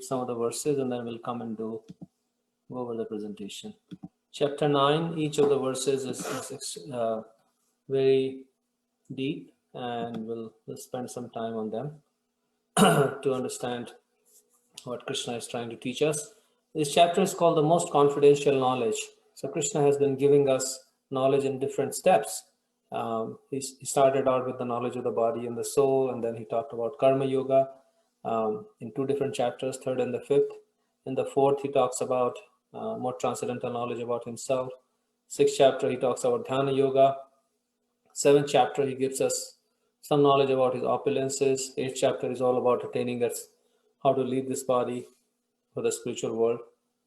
some of the verses and then we'll come and go over the presentation. Chapter 9, each of the verses is very deep, and we'll spend some time on them to understand what Krishna is trying to teach us. This chapter is called the most confidential knowledge. So Krishna has been giving us knowledge in different steps. He started out with the knowledge of the body and the soul, and then he talked about Karma Yoga in 2 different chapters, 3rd and the 5th. In the 4th, he talks about more transcendental knowledge about himself. 6th chapter, he talks about Dhyana Yoga. 7th chapter, he gives us some knowledge about his opulences. 8th chapter is all about attaining us, how to leave this body for the spiritual world.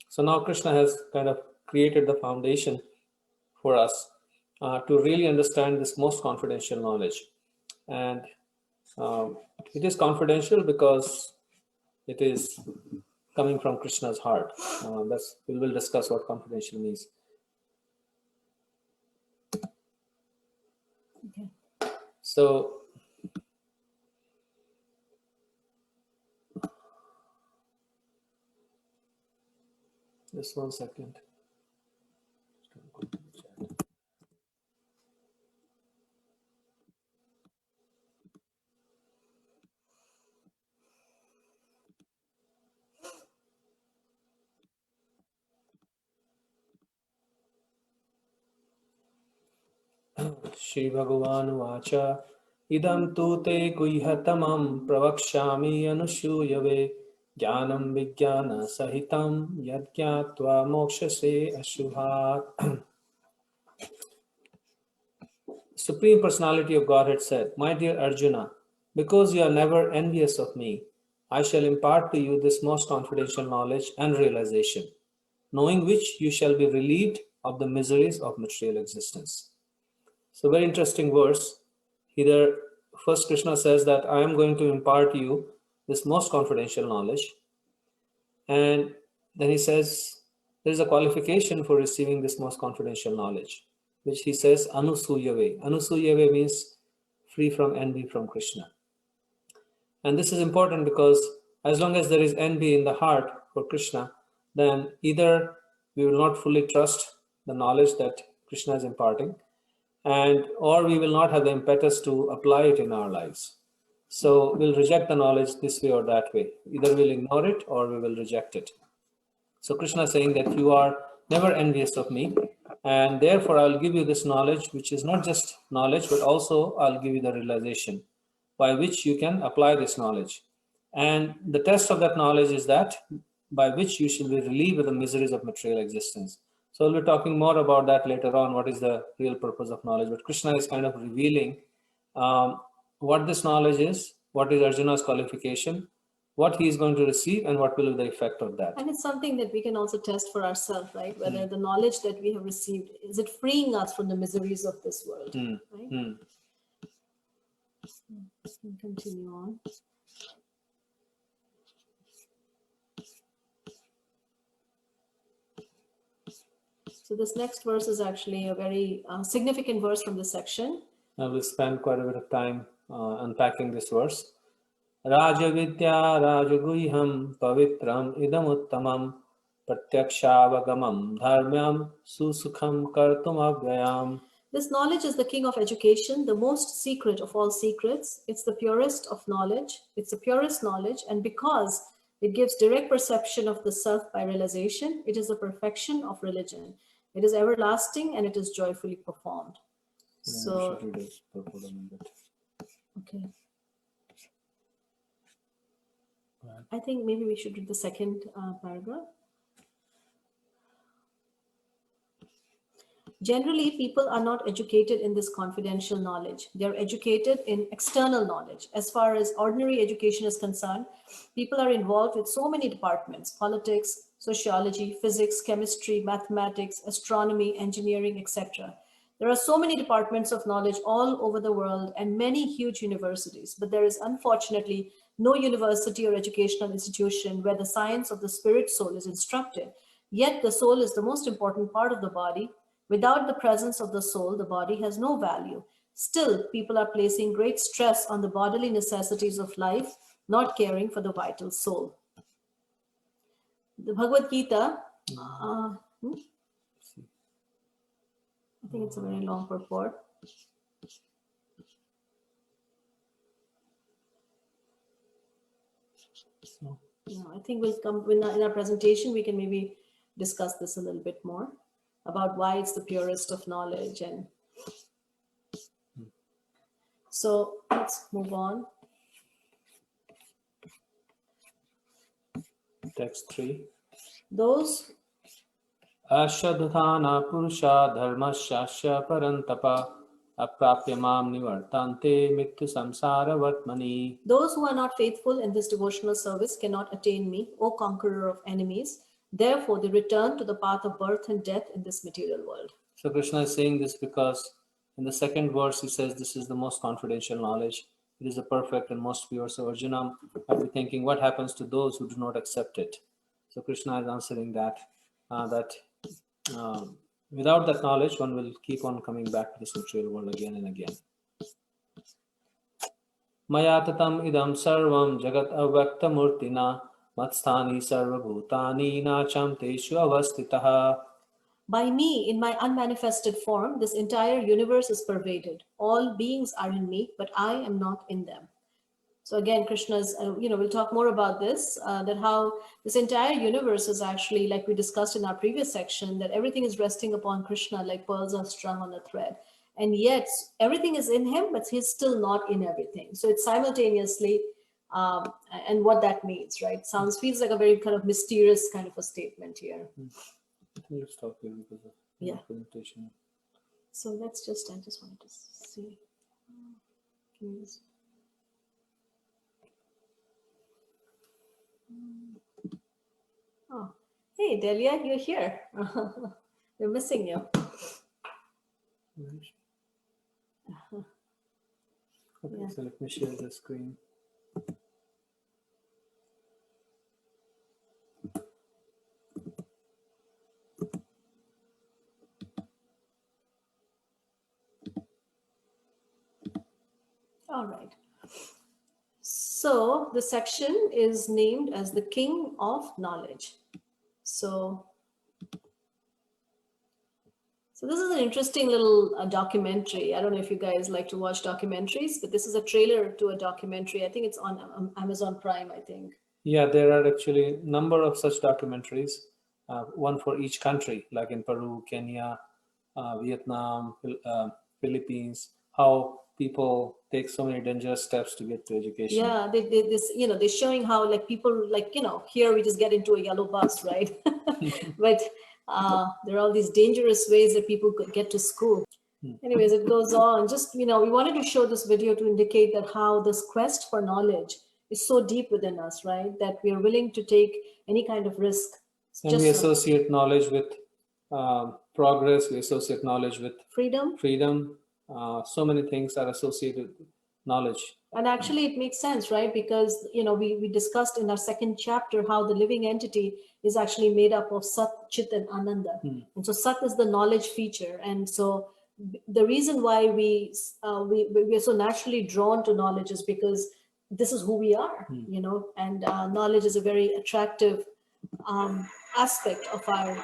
So now Krishna has kind of created the foundation for us to really understand this most confidential knowledge. And it is confidential because it is coming from Krishna's heart. We will discuss what confidential means. Okay. So just 1 second. Shri Bhagavan Vacha Idam tu te guhyatamam pravakshami anushuyave jnanam vijnana sahitam yadgyatva mokshase ashubhat. Supreme Personality of Godhead said, "My dear Arjuna, because you are never envious of me, I shall impart to you this most confidential knowledge and realization, knowing which you shall be relieved of the miseries of material existence." So very interesting verse. Here, first Krishna says that I am going to impart to you this most confidential knowledge. And then he says there is a qualification for receiving this most confidential knowledge, which he says anusuyave. Anusuyave means free from envy from Krishna. And this is important because as long as there is envy in the heart for Krishna, then either we will not fully trust the knowledge that Krishna is imparting, or we will not have the impetus to apply it in our lives. So we'll reject the knowledge this way or that way. Either we'll ignore it or we will reject it. So Krishna is saying that you are never envious of me, and therefore I'll give you this knowledge, which is not just knowledge, but also I'll give you the realization by which you can apply this knowledge. And the test of that knowledge is that by which you shall be relieved of the miseries of material existence. So we'll be talking more about that later on, what is the real purpose of knowledge. But Krishna is kind of revealing what this knowledge is, what is Arjuna's qualification, what he is going to receive, and what will be the effect of that. And it's something that we can also test for ourselves, right? Whether the knowledge that we have received, is it freeing us from the miseries of this world, right? Let's continue on. So this next verse is actually a very significant verse from this section. I will spend quite a bit of time unpacking this verse. Raja Vidya Rajaguhyam Pavitram Idam Uttamam Pratyakshaavagamam Dharmyam Susukham Kartum Avyayam. This knowledge is the king of education, the most secret of all secrets. It's the purest of knowledge. It's the purest knowledge. And because it gives direct perception of the self by realization, it is the perfection of religion. It is everlasting and it is joyfully performed. So, okay. I think maybe we should read the second paragraph. Generally, people are not educated in this confidential knowledge. They are educated in external knowledge. As far as ordinary education is concerned, people are involved with so many departments: politics, sociology, physics, chemistry, mathematics, astronomy, engineering, etc. There are so many departments of knowledge all over the world and many huge universities, but there is unfortunately no university or educational institution where the science of the spirit soul is instructed. Yet the soul is the most important part of the body. Without the presence of the soul, the body has no value. Still, people are placing great stress on the bodily necessities of life, not caring for the vital soul. The Bhagavad Gita, I think it's a very long purport. So, No, I think we'll come in our presentation. We can maybe discuss this a little bit more about why it's the purest of knowledge. And so let's move on. text 3. Those Ashadhana purusha dharmasyasya parantapa aprapya mam nivartante mittu samsara vatmani. Those who are not faithful in this devotional service cannot attain me, O conqueror of enemies. Therefore, they return to the path of birth and death in this material world. So Krishna is saying this because in the second verse he says this is the most confidential knowledge. It is the perfect and most pure. So Arjuna might be thinking, what happens to those who do not accept it? So Krishna is answering that without that knowledge, one will keep on coming back to this material world again and again. Maya tatam idam sarvam jagat avyakta murtina matsthani sarva bhutani nacham teshu avastitaha. By me, in my unmanifested form, this entire universe is pervaded. All beings are in me, but I am not in them. So again, Krishna's, we'll talk more about this, that how this entire universe is actually, like we discussed in our previous section, that everything is resting upon Krishna like pearls are strung on a thread. And yet everything is in him, but he's still not in everything. So it's simultaneously, and what that means, right? Feels like a very kind of mysterious kind of a statement here. I think let's stop here because of Yeah. presentation. So I just wanted to see. Can you just- Oh, hey, Delia, you're here. We're missing you. Okay, Yeah. so let me share the screen. All right. So the section is named as the King of Knowledge. So this is an interesting little documentary. I don't know if you guys like to watch documentaries, but this is a trailer to a documentary. I think it's on Amazon Prime, I think. Yeah, there are actually a number of such documentaries, one for each country, like in Peru, Kenya, Vietnam, Philippines, how people take so many dangerous steps to get to education. Yeah, they're showing how like people like, here we just get into a yellow bus, right? But there are all these dangerous ways that people could get to school. Anyways, it goes on. Just, we wanted to show this video to indicate that how this quest for knowledge is so deep within us, right? That we are willing to take any kind of risk. And we associate knowledge with progress, we associate knowledge with freedom. So many things are associated with knowledge. And actually it makes sense, right? Because, we discussed in our second chapter how the living entity is actually made up of Sat, Chit, and Ananda. And so Sat is the knowledge feature. And so the reason why we are so naturally drawn to knowledge is because this is who we are, and knowledge is a very attractive aspect of our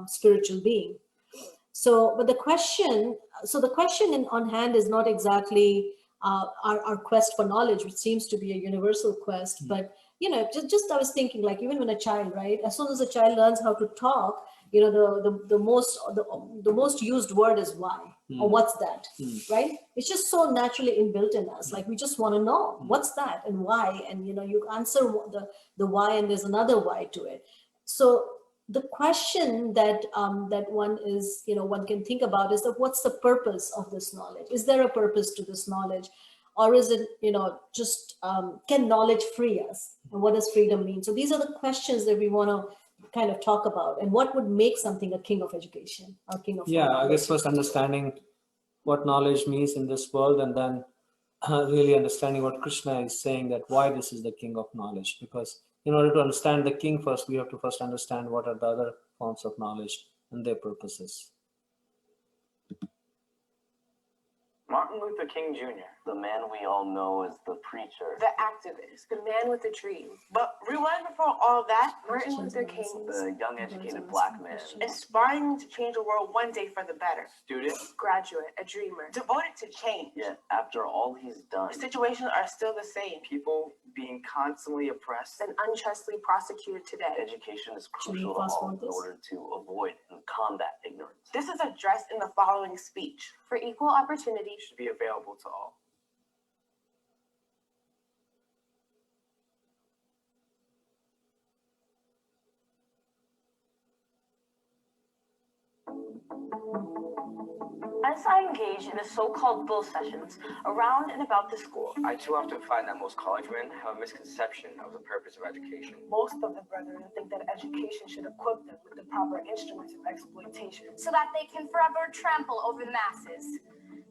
spiritual being. So, but the question on hand is not exactly our quest for knowledge, which seems to be a universal quest. But, just I was thinking, like, even when a child, right, as soon as a child learns how to talk, the most used word is why, or what's that, right? It's just so naturally inbuilt in us. Like, we just want to know what's that and why, and you answer the why, and there's another why to it. So the question that one can think about is that what's the purpose of this knowledge? Is there a purpose to this knowledge, or is it just can knowledge free us? And what does freedom mean? So these are the questions that we want to kind of talk about, and what would make something a king of education or king of knowledge? I guess first understanding what knowledge means in this world, and then really understanding what Krishna is saying, that why this is the king of knowledge. Because in order to understand the king first, we have to first understand what are the other forms of knowledge and their purposes. Martin Luther King Jr., The man we all know as the preacher. The activist, the man with a dream. But rewind before all that, Martin Luther King, The young educated black man. aspiring to change the world one day for the better. student, Graduate, a dreamer. devoted to change. Yet after all he's done, Situations are still the same People being constantly oppressed. and unjustly prosecuted today. education is Should we crucial to fast all forward in this? order to avoid and combat ignorance. This is addressed in the following speech. For equal opportunity, Should be available to all. As I engage in the so-called bull sessions around and about the school, I too often find that most college men have a misconception of the purpose of education. most of the brethren think that education should equip them with the proper instruments of exploitation. so that they can forever trample over the masses.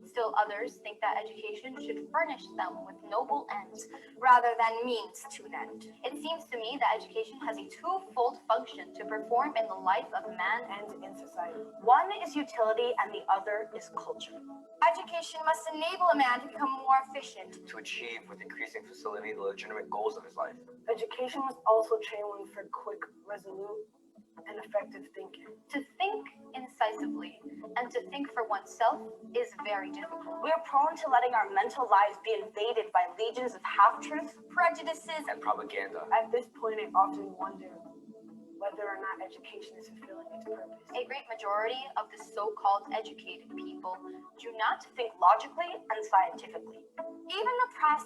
Still others think that education should furnish them with noble ends rather than means to an end. It seems to me that education has a twofold function to perform in the life of man. And in society. one is utility and the other is culture. Education must enable a man to become more efficient. To achieve with increasing facility the legitimate goals of his life. Education must also train one for quick, resolute, and effective thinking. To think incisively and to think for oneself is very difficult. We are prone to letting our mental lives be invaded by legions of half-truths. Prejudices And propaganda. At this point, I often wonder whether or not education is fulfilling its purpose. A great majority of the so-called educated people Do not think logically and scientifically. even the press,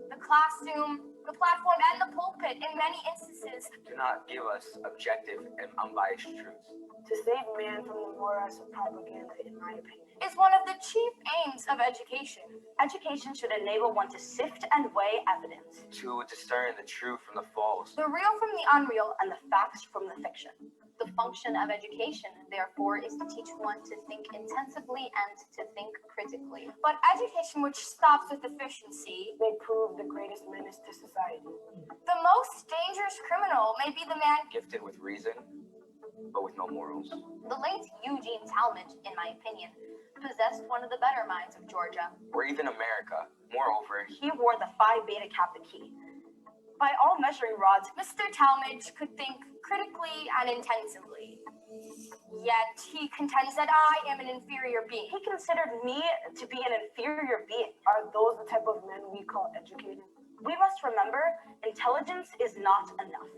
the classroom, the platform, and the pulpit, in many instances, Do not give us objective and unbiased truths. To save man from the morass of propaganda, in my opinion. is one of the chief aims of education. Education should enable one to sift and weigh evidence, To discern the true from the false. The real from the unreal, and the facts from the fiction. the function of education, therefore, is to teach one to think intensively and to think critically. But education which stops with efficiency, They prove the greatest menace to society. the most dangerous criminal may be the man. Gifted with reason, but with no morals. The late Eugene Talmadge, in my opinion, possessed one of the better minds of Georgia. Or even America. Moreover, He wore the Phi Beta Kappa key. By all measuring rods, Mr. Talmadge could think critically and intensively. Yet he contends that I am an inferior being. he considered me to be an inferior being. Are those the type of men we call educated? We must remember, intelligence is not enough.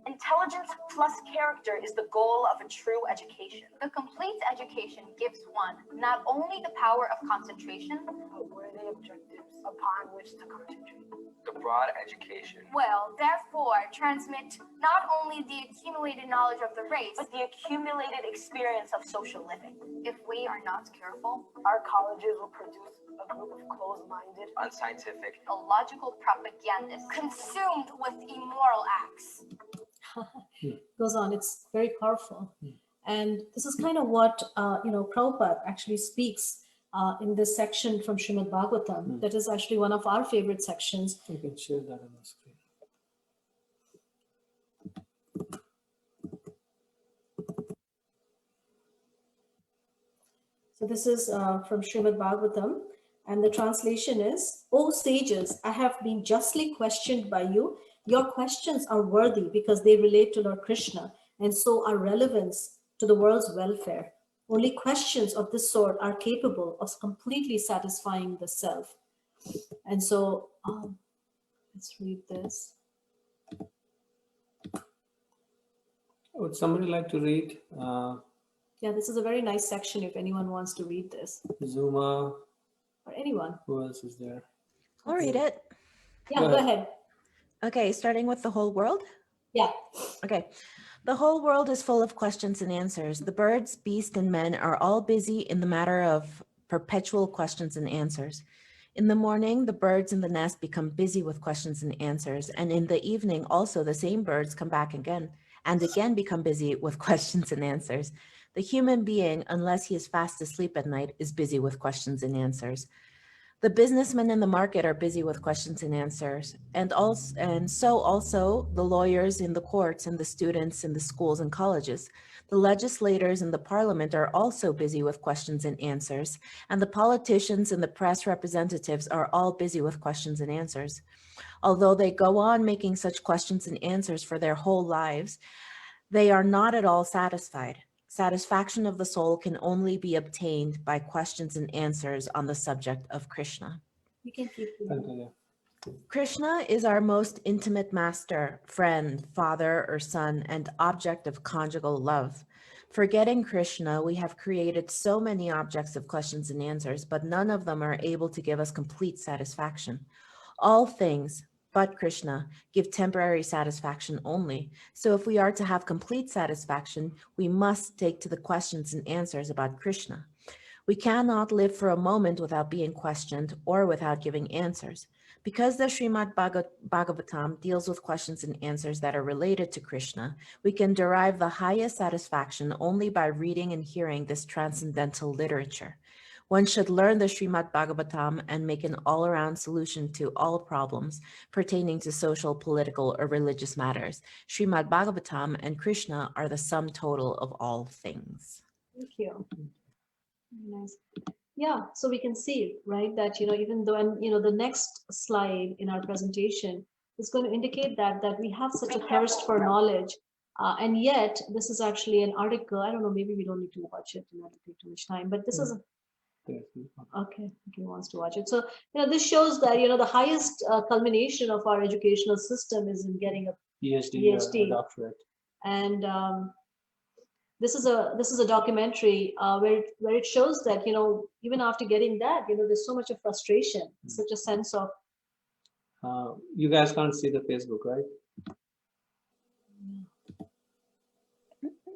Intelligence plus character is the goal of a true education. The complete education gives one not only the power of concentration, But were they objectives upon which to concentrate? the broad education. will therefore transmit not only the accumulated knowledge of the race, But the accumulated experience of social living. if we are not careful, Our colleges will produce a group of closed-minded, Unscientific. illogical propagandists consumed with immoral acts. Goes on. It's very powerful. And this is kind of what, Prabhupada actually speaks in this section from Srimad Bhagavatam. That is actually one of our favorite sections. You can share that on the screen. So this is from Srimad Bhagavatam, and the translation is, O sages, I have been justly questioned by you. Your questions are worthy because they relate to Lord Krishna and so are relevance to the world's welfare. Only questions of this sort are capable of completely satisfying the self. And so let's read this. Would somebody like to read? Yeah, this is a very nice section if anyone wants to read this, Zuma, or anyone. who else is there? I'll read it. Yeah, Go go ahead. ahead. Okay, starting with the whole world. Yeah. Okay. The whole world is full of questions and answers. The birds, beasts, and men are all busy in the matter of perpetual questions and answers. In the morning, the birds in the nest become busy with questions and answers. And in the evening, also the same birds come back again and again become busy with questions and answers. The human being, unless he is fast asleep at night, is busy with questions and answers. The businessmen in the market are busy with questions and answers, and so also the lawyers in the courts and the students in the schools and colleges. The legislators in the parliament are also busy with questions and answers, and the politicians and the press representatives are all busy with questions and answers. Although they go on making such questions and answers for their whole lives, they are not at all satisfied. Satisfaction of the soul can only be obtained by questions and answers on the subject of Krishna. You can keep it. Continue. Krishna is our most intimate master, friend, father or son, and object of conjugal love. Forgetting Krishna, we have created so many objects of questions and answers, but none of them are able to give us complete satisfaction. All things but Krishna give temporary satisfaction only. So if we are to have complete satisfaction, we must take to the questions and answers about Krishna. We cannot live for a moment without being questioned or without giving answers. Because the Srimad Bhagavatam deals with questions and answers that are related to Krishna, we can derive the highest satisfaction only by reading and hearing this transcendental literature. One should learn the Srimad Bhagavatam and make an all-around solution to all problems pertaining to social, political, or religious matters. Srimad Bhagavatam and Krishna are the sum total of all things. Thank you. Very nice. Yeah, so we can see, right, that, even though, and, the next slide in our presentation is going to indicate that we have such a thirst for knowledge. And yet, this is actually an article. I don't know, maybe we don't need to watch it, not take too much time, but this is, okay, wants to watch it. So, this shows that, the highest culmination of our educational system is in getting a PhD. Or doctorate. And this is a documentary where it shows that, even after getting that, there's so much of frustration, such a sense of. You guys can't see the Facebook, right?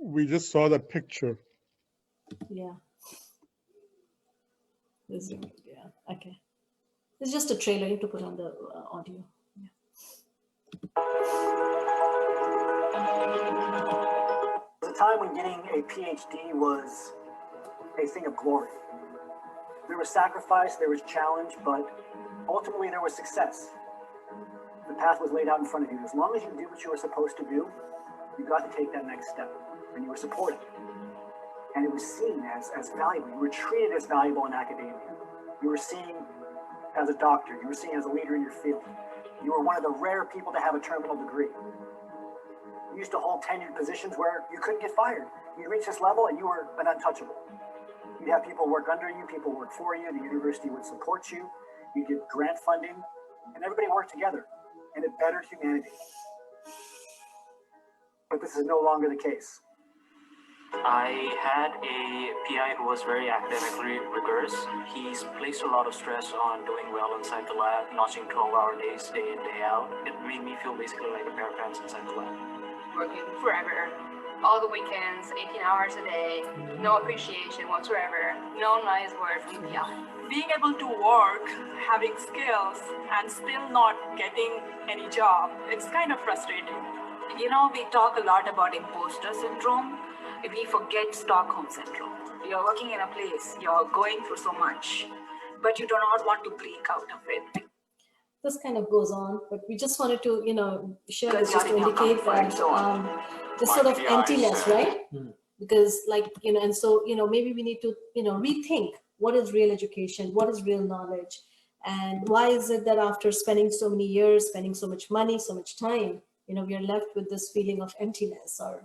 We just saw the picture. Yeah. Yeah. Okay. It's just a trailer. You have to put on the audio. There was a time when getting a PhD was a thing of glory. There was sacrifice, there was challenge, but ultimately there was success. The path was laid out in front of you. As long as you did what you were supposed to do, you got to take that next step, and you were supported. And it was seen as valuable. You were treated as valuable in academia. You were seen as a doctor. You were seen as a leader in your field. You were one of the rare people to have a terminal degree. You used to hold tenured positions where you couldn't get fired. You'd reach this level and you were an untouchable. You'd have people work under you, people work for you, the university would support you, you'd get grant funding, and everybody worked together, and it bettered humanity. But this is no longer the case. I had a PI who was very academically rigorous. He's placed a lot of stress on doing well inside the lab, notching 12-hour days, day in, day out. It made me feel basically like a pair of pants inside the lab. Working forever, all the weekends, 18 hours a day, no appreciation whatsoever, no nice word from the PI. Being able to work, having skills, and still not getting any job, it's kind of frustrating. We talk a lot about imposter syndrome. We forget Stockholm syndrome. You're working in a place, you're going through so much, but you do not want to break out of it. This kind of goes on, but we just wanted to, share this just to indicate that this sort of emptiness, right? Because and so, maybe we need to, rethink what is real education, what is real knowledge, and why is it that after spending so many years, spending so much money, so much time, we are left with this feeling of emptiness or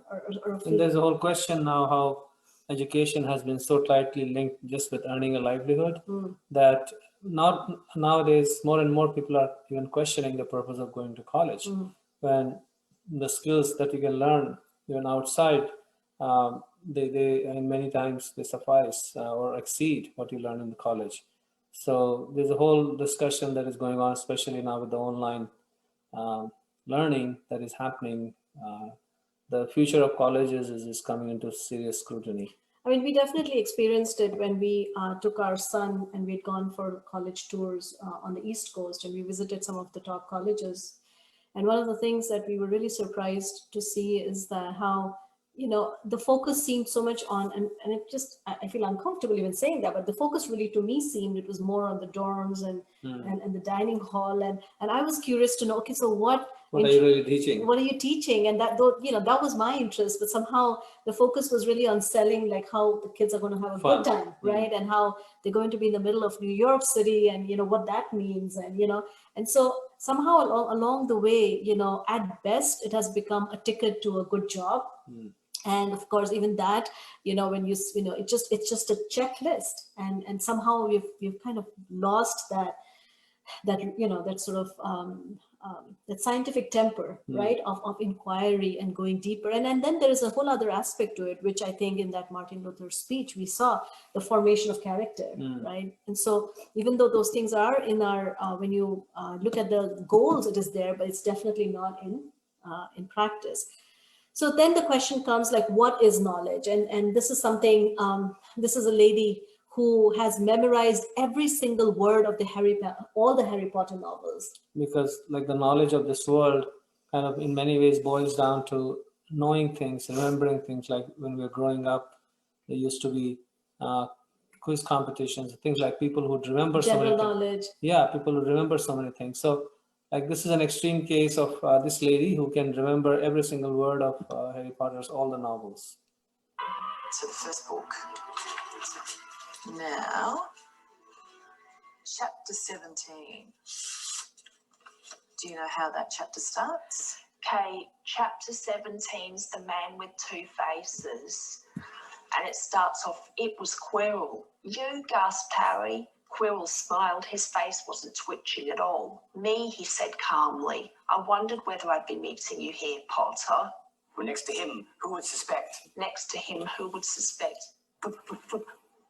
and there's a whole question now how education has been so tightly linked just with earning a livelihood that nowadays more and more people are even questioning the purpose of going to college when the skills that you can learn even outside they and many times they suffice or exceed what you learn in the college. So there's a whole discussion that is going on, especially now with the online learning that is happening. The future of colleges is coming into serious scrutiny. I mean, we definitely experienced it when we took our son and we'd gone for college tours on the East Coast, and we visited some of the top colleges. And one of the things that we were really surprised to see is that how, the focus seemed so much on, and it just, I feel uncomfortable even saying that, but the focus really to me seemed it was more on the dorms and the dining hall. And I was curious to know, okay, so what What are you really teaching? What are you teaching? And that, though, that was my interest, but somehow the focus was really on selling, like how the kids are going to have a Fun. good time, right? And how they're going to be in the middle of New York City, and what that means, and and so somehow along the way, at best it has become a ticket to a good job. And of course, even that, when it's just a checklist, and somehow we've kind of lost that sort of that scientific temper, right, of inquiry and going deeper. And then there is a whole other aspect to it, which I think in that Martin Luther speech, we saw the formation of character, right? And so even though those things are in our, when you look at the goals, it is there, but it's definitely not in practice. So then the question comes, like, what is knowledge? And this is something, this is a lady who has memorized every single word of all the Harry Potter novels. Because like the knowledge of this world kind of in many ways boils down to knowing things, remembering things. Like when we were growing up, there used to be quiz competitions, things like people who'd remember so many knowledge. Things. Yeah, people who remember so many things. So like this is an extreme case of this lady who can remember every single word of Harry Potter's, all the novels. So the first book. Now, chapter 17. Do you know how that chapter starts? Okay, chapter 17's The Man with Two Faces. And it starts off, "It was Quirrell." "You," gasped Harry. Quirrell smiled. His face wasn't twitching at all. "Me," he said calmly. "I wondered whether I'd be meeting you here, Potter." Well, next to him, who would suspect? Next to him, who would suspect?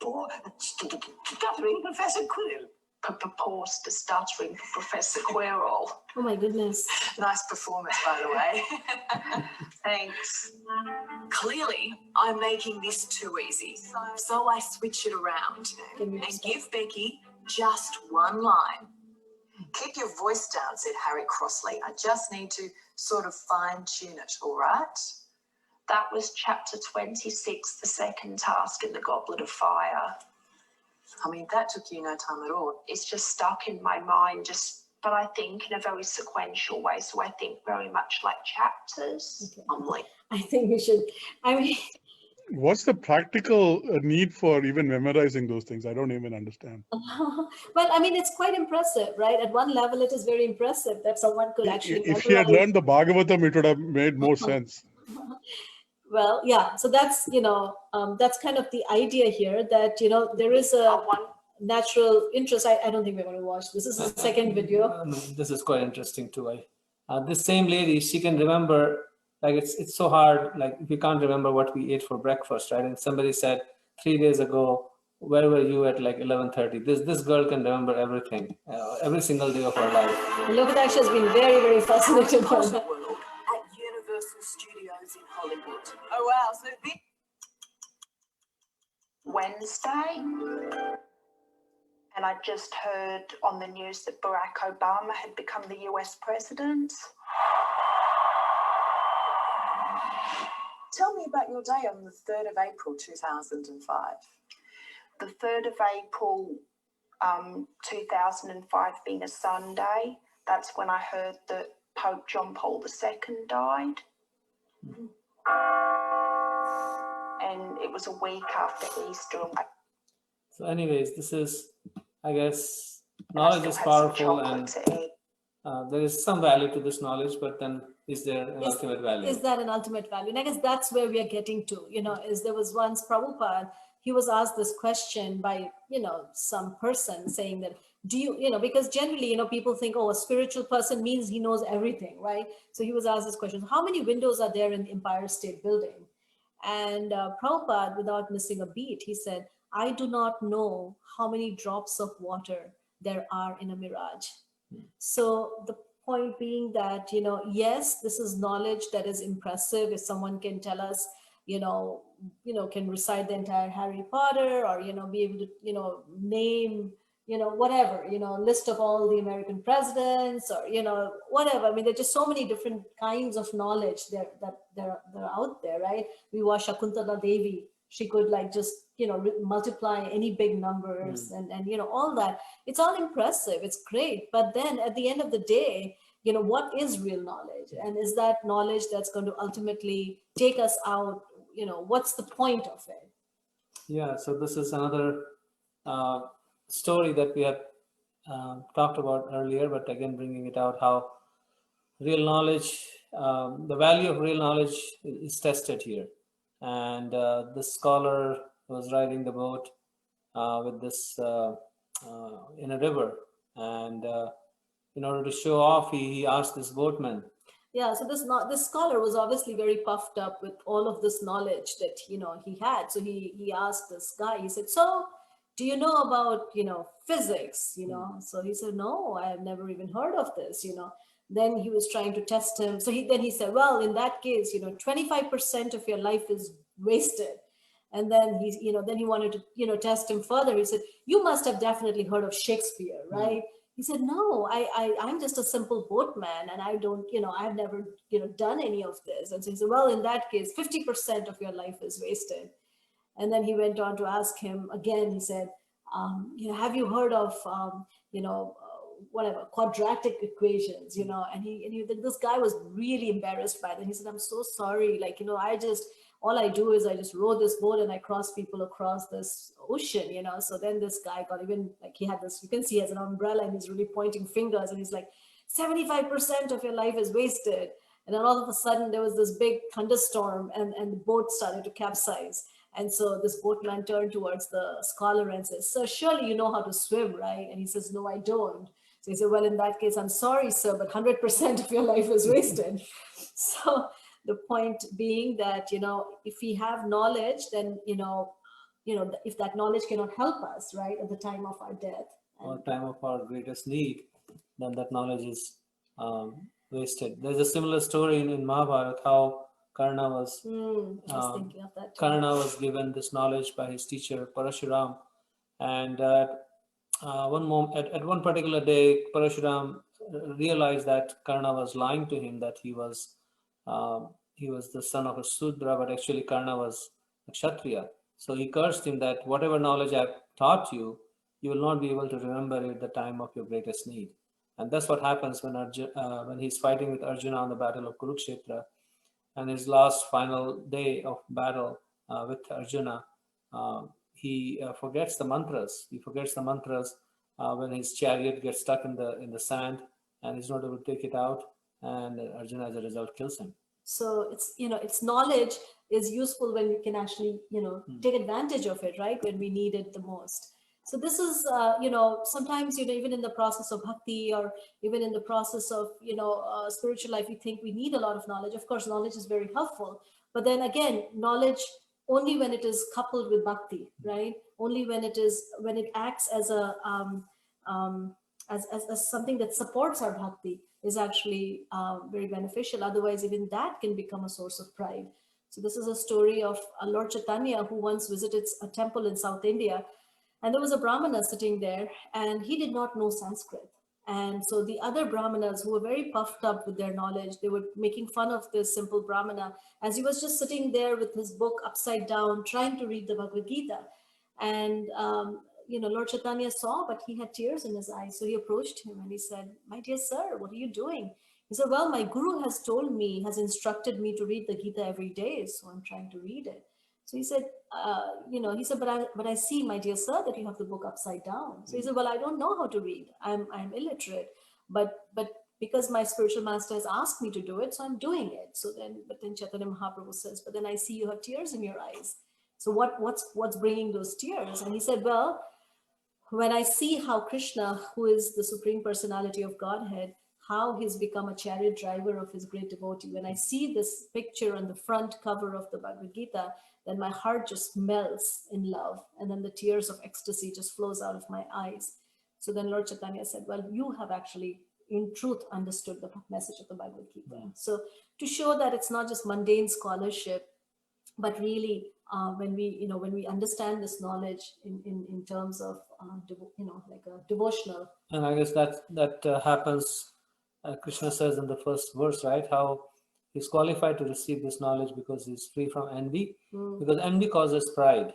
Poor stuttering Professor Quirrell. Pause to stuttering for Professor Quirrell. Oh my goodness. Nice performance, by the way. Thanks. Clearly, I'm making this too easy. So I switch it around and give Becky just one line. Keep your voice down, said Harry crossly. I just need to sort of fine-tune it, all right? That was chapter 26, the second task in the Goblet of Fire. I mean, that took you no time at all. It's just stuck in my mind, but I think in a very sequential way. So I think very much like chapters. Okay. I think we should, What's the practical need for even memorizing those things? I don't even understand. Well, I mean, it's quite impressive, right? At one level, it is very impressive that someone could actually If he had learned the Bhagavatam, it would have made more sense. Well, yeah. So that's, that's kind of the idea here, that, there is a natural interest. I don't think we're going to watch. This is the second video. This is quite interesting too. This same lady, she can remember, like it's so hard, like if you can't remember what we ate for breakfast, right? And somebody said 3 days ago, where were you at like 11:30? This girl can remember everything, every single day of her life. Lokatakshi has been very, very fascinated by that. At Universal Studios in Hollywood. Oh, wow. So this Wednesday. And I just heard on the news that Barack Obama had become the US president. Tell me about your day on the 3rd of April, 2005. The 3rd of April, 2005 being a Sunday, that's when I heard that Pope John Paul II died. And it was a week after Easter. So anyways, this is, I guess, knowledge is powerful, and there is some value to this knowledge, but then is there an ultimate value? Is that an ultimate value? And I guess that's where we are getting to, there was once Prabhupada, he was asked this question by, some person saying that, do you, because generally, people think, oh, a spiritual person means he knows everything, right? So he was asked this question, how many windows are there in the Empire State Building? And Prabhupada, without missing a beat, he said, I do not know how many drops of water there are in a mirage. So the point being that, yes, this is knowledge that is impressive. If someone can tell us, can recite the entire Harry Potter, or, be able to, name, whatever, list of all the American presidents, or, whatever. I mean, there's just so many different kinds of knowledge that are out there, right? We watch Shakuntala Devi. She could just, multiply any big numbers and all that. It's all impressive. It's great. But then at the end of the day, what is real knowledge? And is that knowledge that's going to ultimately take us out? What's the point of it? Yeah, so this is another story that we had talked about earlier, but again, bringing it out, how real knowledge, the value of real knowledge is tested here. And this scholar was riding the boat with this in a river, and in order to show off, he asked this boatman. Yeah, so this scholar was obviously very puffed up with all of this knowledge that he had. So he asked this guy. He said, "So, do you know about physics?" So he said, "No, I have never even heard of this." Then he was trying to test him. So he said, "Well, in that case, 25% of your life is wasted." And then he wanted to test him further. He said, "You must have definitely heard of Shakespeare, right?" He said, "No, I'm just a simple boatman, and I don't, I've never, done any of this." And so he said, "Well, in that case, 50% of your life is wasted." And then he went on to ask him again. He said, "Have you heard of, whatever, quadratic equations, And this guy was really embarrassed by that. He said, "I'm so sorry. All I do is I just row this boat and I cross people across this ocean, So then this guy got even, he had this, you can see he has an umbrella and he's really pointing fingers and he's like, 75% of your life is wasted. And then all of a sudden there was this big thunderstorm and the boat started to capsize. And so this boatman turned towards the scholar and says, "Sir, surely you know how to swim, right?" And he says, "No, I don't." So he said, "Well, in that case, I'm sorry, sir, but 100% of your life is wasted." So the point being that, if we have knowledge, then, if that knowledge cannot help us, right, at the time of our death. Or time of our greatest need, then that knowledge is wasted. There's a similar story in Mahabharata, how Karna was, thinking of that too. Karna was given this knowledge by his teacher, Parashuram. And at one particular day, Parashuram realized that Karna was lying to him, that he was the son of a Sudra, but actually Karna was a Kshatriya. So he cursed him that whatever knowledge I've taught you, you will not be able to remember it at the time of your greatest need. And that's what happens when he's fighting with Arjuna on the battle of Kurukshetra, and his last final day of battle with Arjuna, he forgets the mantras. He forgets the mantras when his chariot gets stuck in the sand, and he's not able to take it out, and Arjuna as a result kills him. So it's knowledge is useful when we can actually, take advantage of it, right? When we need it the most. So this is, sometimes, even in the process of bhakti or even in the process of, spiritual life, we think we need a lot of knowledge. Of course, knowledge is very helpful. But then again, knowledge only when it is coupled with bhakti, right? Only when it acts as a, as something that supports our bhakti is actually very beneficial. Otherwise, even that can become a source of pride. So this is a story of Lord Chaitanya, who once visited a temple in South India. And there was a Brahmana sitting there, and he did not know Sanskrit. And so the other Brahmanas, who were very puffed up with their knowledge, they were making fun of this simple Brahmana as he was just sitting there with his book upside down, trying to read the Bhagavad Gita. And, Lord Chaitanya saw, but he had tears in his eyes. So he approached him and he said, "My dear sir, what are you doing?" He said, "Well, my guru has has instructed me to read the Gita every day, so I'm trying to read it." So he said, but I see, my dear sir, that you have the book upside down. So he said, "Well, I don't know how to read. I'm illiterate, but because my spiritual master has asked me to do it, so I'm doing it." But then Chaitanya Mahaprabhu says, "But then I see you have tears in your eyes. So what's bringing those tears?" And he said, "Well, when I see how Krishna, who is the Supreme Personality of Godhead, how he's become a chariot driver of his great devotee, when I see this picture on the front cover of the Bhagavad Gita, then my heart just melts in love. And then the tears of ecstasy just flows out of my eyes." So then Lord Chaitanya said, "Well, you have actually in truth understood the message of the Bhagavad Gita." So to show that it's not just mundane scholarship, but really when we understand this knowledge in terms of, like a devotional. And I guess that happens, Krishna says in the first verse, right? How he's qualified to receive this knowledge because he's free from envy, because envy causes pride.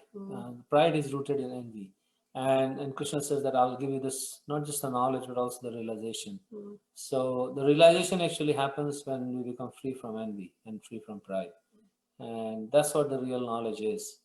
Pride is rooted in envy. And Krishna says that I'll give you this, not just the knowledge, but also the realization. Mm. So the realization actually happens when we become free from envy and free from pride. And that's what the real knowledge is.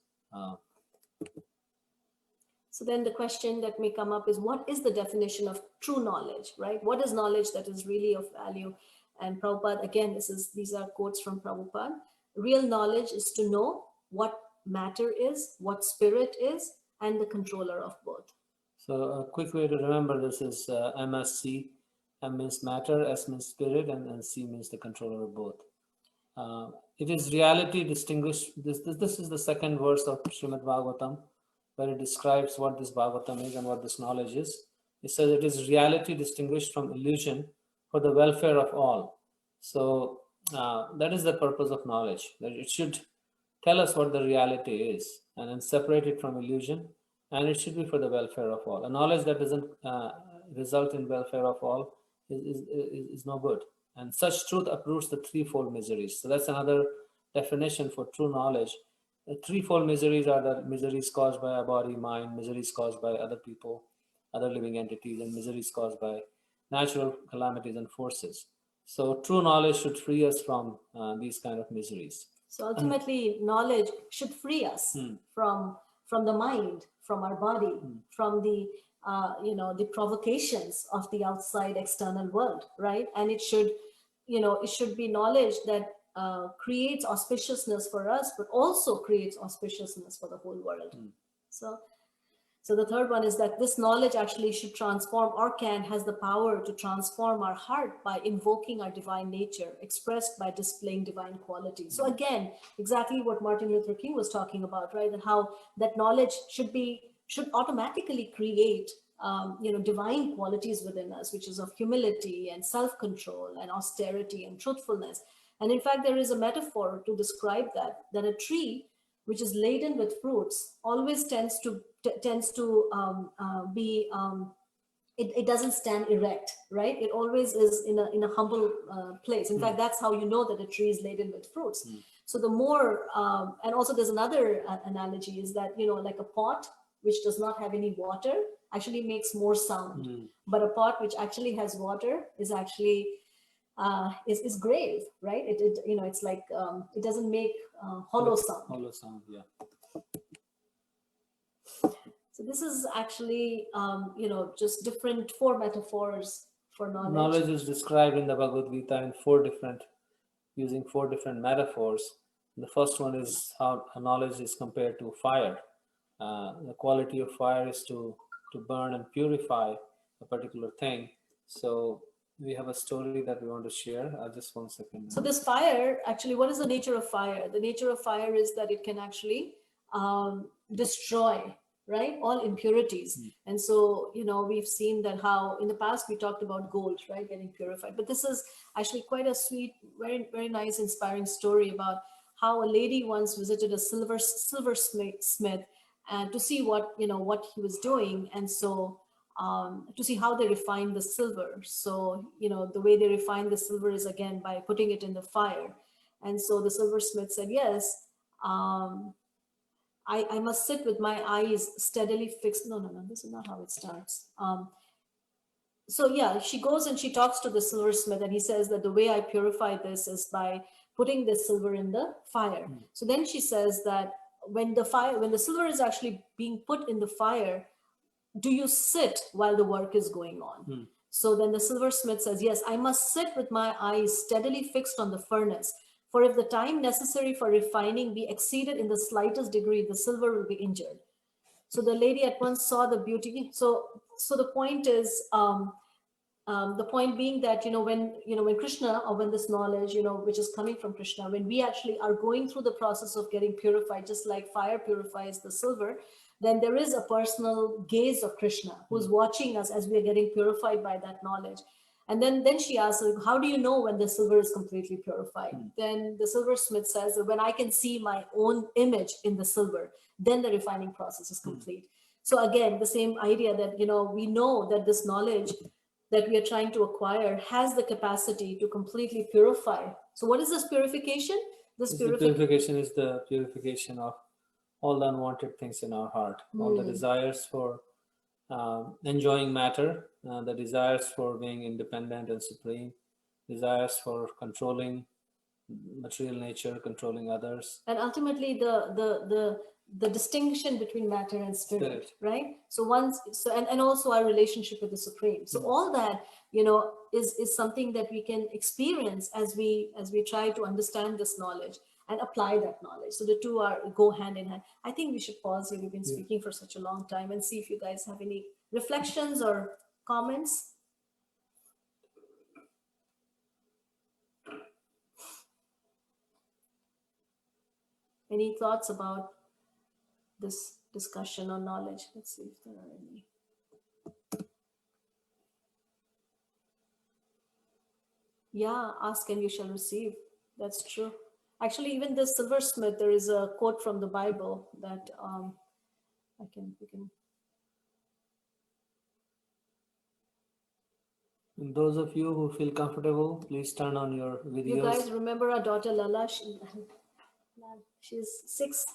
So then the question that may come up is, what is the definition of true knowledge, right? What is knowledge that is really of value? And Prabhupada, again, these are quotes from Prabhupada. Real knowledge is to know what matter is, what spirit is, and the controller of both. So a quick way to remember this is MSC. M means matter, S means spirit, and C means the controller of both. It is reality distinguished. This is the second verse of Srimad Bhagavatam, where it describes what this Bhagavatam is and what this knowledge is. It says it is reality distinguished from illusion for the welfare of all. So that is the purpose of knowledge, that it should tell us what the reality is and then separate it from illusion, and it should be for the welfare of all. A knowledge that doesn't result in welfare of all is no good. And such truth uproots the threefold miseries. So that's another definition for true knowledge. The threefold miseries are the miseries caused by our body, mind, miseries caused by other people, other living entities, and miseries caused by natural calamities and forces. So true knowledge should free us from these kind of miseries. So ultimately, knowledge should free us from the mind, from our body, from the the provocations of the outside external world, right? And it should be knowledge that creates auspiciousness for us, but also creates auspiciousness for the whole world. So the third one is that this knowledge actually should transform, or has the power to transform our heart by invoking our divine nature, expressed by displaying divine qualities. So again, exactly what Martin Luther King was talking about, right? And how that knowledge should automatically create divine qualities within us, which is of humility and self-control and austerity and truthfulness. And in fact, there is a metaphor to describe that a tree which is laden with fruits always tends to be it doesn't stand erect, right? It always is in a humble place. In fact, that's how you know that a tree is laden with fruits. So the more and also there's another analogy is that like a pot which does not have any water actually makes more sound, but a pot which actually has water is actually is grave, right? It's like it doesn't make hollow sound. Hollow sound, yeah. So this is actually just different 4 metaphors for knowledge. Knowledge is described in the Bhagavad Gita in using 4 different metaphors. The first one is how knowledge is compared to fire. The quality of fire is to burn and purify a particular thing. So we have a story that we want to share. Just 1 second. So this fire, actually, what is the nature of fire? The nature of fire is that it can actually destroy, right, all impurities. And so, we've seen that how in the past we talked about gold, right, getting purified. But this is actually quite a sweet, very, very nice, inspiring story about how a lady once visited a silversmith and to see what he was doing. And so to see how they refine the silver. So, the way they refine the silver is again by putting it in the fire. And so the silversmith said, yes, I must sit with my eyes steadily fixed. No, this is not how it starts. So yeah, she goes and she talks to the silversmith and he says that the way I purify this is by putting the silver in the fire. So then she says that when the silver is actually being put in the fire, do you sit while the work is going on? So then the silversmith says, yes, I must sit with my eyes steadily fixed on the furnace. For if the time necessary for refining be exceeded in the slightest degree, the silver will be injured. So the lady at once saw the beauty. So the point is, the point being that, when Krishna, or when this knowledge, which is coming from Krishna, when we actually are going through the process of getting purified, just like fire purifies the silver, then there is a personal gaze of Krishna who's watching us as we are getting purified by that knowledge. And then she asks, how do you know when the silver is completely purified? Then the silversmith says that when I can see my own image in the silver, then the refining process is complete. So again, the same idea that, we know that this knowledge that we are trying to acquire has the capacity to completely purify. So what is this purification? Purification is the purification of all the unwanted things in our heart, all the desires for enjoying matter, the desires for being independent and supreme, desires for controlling material nature, controlling others. And ultimately the distinction between matter and spirit, right? So and also our relationship with the Supreme. So all that, is something that we can experience as we try to understand this knowledge and apply that knowledge. So the two go hand in hand. I think we should pause here. We've been speaking for such a long time, and see if you guys have any reflections or comments. Any thoughts about this discussion on knowledge? Let's see if there are any. Yeah, ask and you shall receive. That's true. Actually, even the silversmith, there is a quote from the Bible that we can. And those of you who feel comfortable, please turn on your videos. You guys remember our daughter Lala? She's 6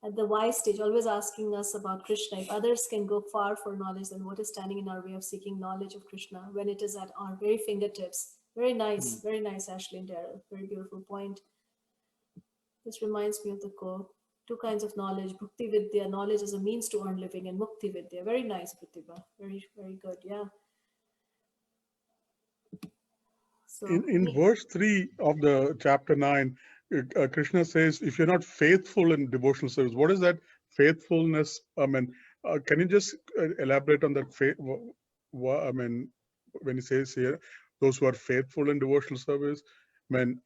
at the Y stage, always asking us about Krishna. If others can go far for knowledge, then what is standing in our way of seeking knowledge of Krishna when it is at our very fingertips? Very nice, very nice, Ashley and Daryl. Very beautiful point. This reminds me of the quote. 2 kinds of knowledge. Bhakti Vidya, knowledge as a means to earn living, and Mukti Vidya. Very nice, Pratibha. Very, very good. Yeah. So, in verse 3 of the chapter 9, Krishna says, if you're not faithful in devotional service, what is that faithfulness? I mean, can you just elaborate on that? I mean, when he says here, those who are faithful in devotional service, I mean,